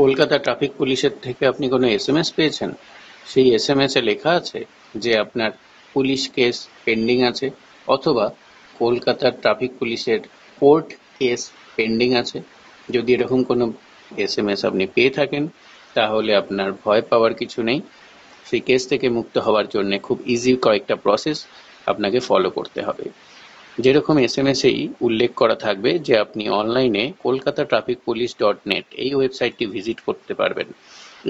Kolkata traffic পুলিশের থেকে আপনি কোনো এসএমএস পেয়েছেন? সেই এসএমএস এ লেখা আছে যে আপনার পুলিশ কেস পেন্ডিং আছে, অথবা কলকাতা ট্রাফিক পুলিশের কোর্ট কেস পেন্ডিং আছে। যদি এরকম কোনো এসএমএস আপনি পেয়ে থাকেন, তাহলে আপনার ভয় পাওয়ার কিছু নেই। সেই কেস থেকে মুক্ত হওয়ার জন্য খুব ইজি কয়েকটা প্রসেস আপনাকে ফলো করতে হবে। যেরকম এসএমএস-এই উল্লেখ করা থাকবে যে আপনি অনলাইনে কলকাতা ট্রাফিক পুলিশ .net এই ওয়েবসাইটটি ভিজিট করতে পারবেন।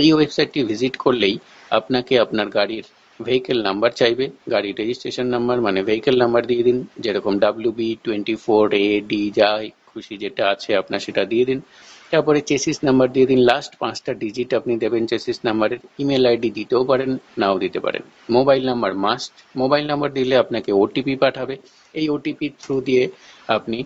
এই ওয়েবসাইটটি ভিজিট করলেই আপনাকে আপনার গাড়ির ভেহিকেল নাম্বার চাইবে, গাড়ির রেজিস্ট্রেশন নাম্বার মানে ভেহিকেল নাম্বার দিয়ে দিন, যেরকম WB24AD যা খুশি যেটা আছে আপনার সেটা দিয়ে দিন। তারপরে চেসিস নাম্বার দিয়ে দিন, লাস্ট 5টা ডিজিট আপনি দেবেন চেসিস নাম্বারের। ইমেল আইডি দিতেও পারেন, নাও দিতে পারেন। Mobile number must, mobile number দিলে আপনাকে ওটিপি পাঠাবে। এই ওটিপির থ্রু দিয়ে আপনি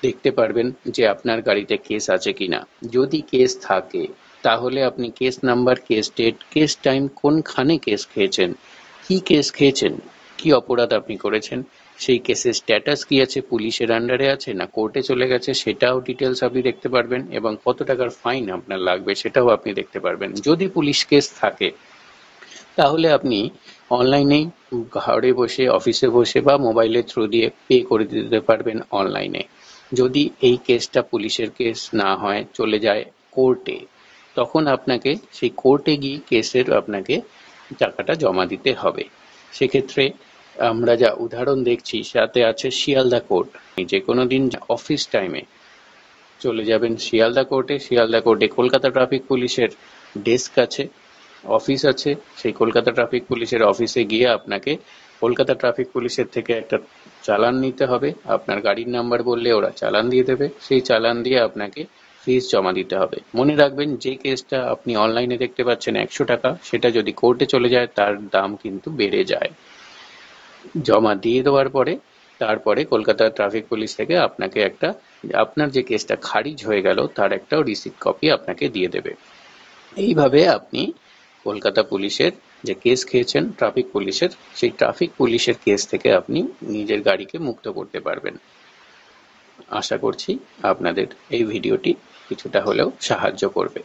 দেখতে পারবেন যে আপনার গাড়িতে কেস আছে কিনা। যদি কেস থাকে তাহলে আপনি case number, case date, case time, কোনখানে কেস খেয়েছেন, কি কেস খেয়েছেন, কি অপরাধ আপনি করেছেন, সেই কেসের স্ট্যাটাস কি আছে, পুলিশের আন্ডারে আছে না কোর্টে চলে গেছে, সেটাও ডিটেলস আপনি দেখতে পারবেন, এবং কত টাকার ফাইন আপনার লাগবে সেটাও আপনি দেখতে পারবেন। যদি পুলিশ কেস থাকে তাহলে আপনি অনলাইনেই ঘরে বসে, অফিসে বসে বা মোবাইলের থ্রু দিয়ে পে করে দিতে পারবেন অনলাইনে। যদি এই কেসটা পুলিশের কেস না হয়, চলে যায় কোর্টে, তখন আপনাকে সেই কোর্টে গিয়ে কেসের আপনাকে টাকাটা জমা দিতে হবে। সেক্ষেত্রে আমরা যা উদাহরণ দেখছি সাথে আছে শিয়ালদা কোর্ট। যে কোনো দিন অফিস টাইমে চলে যাবেন শিয়ালদা কোর্টে। শিয়ালদা কোর্টে কলকাতা ট্রাফিক পুলিশের ডেস্ক আছে, অফিস আছে। সেই কলকাতা ট্রাফিক পুলিশের অফিসে গিয়ে আপনাকে কলকাতা ট্রাফিক পুলিশের থেকে একটা চালান নিতে হবে। আপনার গাড়ির নাম্বার বললে ওরা চালান দিয়ে দেবে, সেই চালান দিয়ে আপনাকে ফিস জমা দিতে হবে। মনে রাখবেন, যে কেসটা আপনি অনলাইনে দেখতে পাচ্ছেন 100 টাকা, সেটা যদি কোর্টে চলে যায় তার দাম কিন্তু বেড়ে যায়। জমা দিয়ে দেওয়ার পরে তারপরে কলকাতা ট্রাফিক পুলিশ থেকে আপনাকে একটা, আপনার যে কেসটা খারিজ হয়ে গেল তার একটা রিসিপ্ট কপি আপনাকে দিয়ে দেবে। এইভাবে আপনি কলকাতা পুলিশের যে কেস খেয়েছেন ট্রাফিক পুলিশের, সেই ট্রাফিক পুলিশের কেস থেকে আপনি নিজের গাড়িকে মুক্ত করতে পারবেন। আশা করছি আপনাদের এই ভিডিওটি কিছুটা হলেও সাহায্য করবে।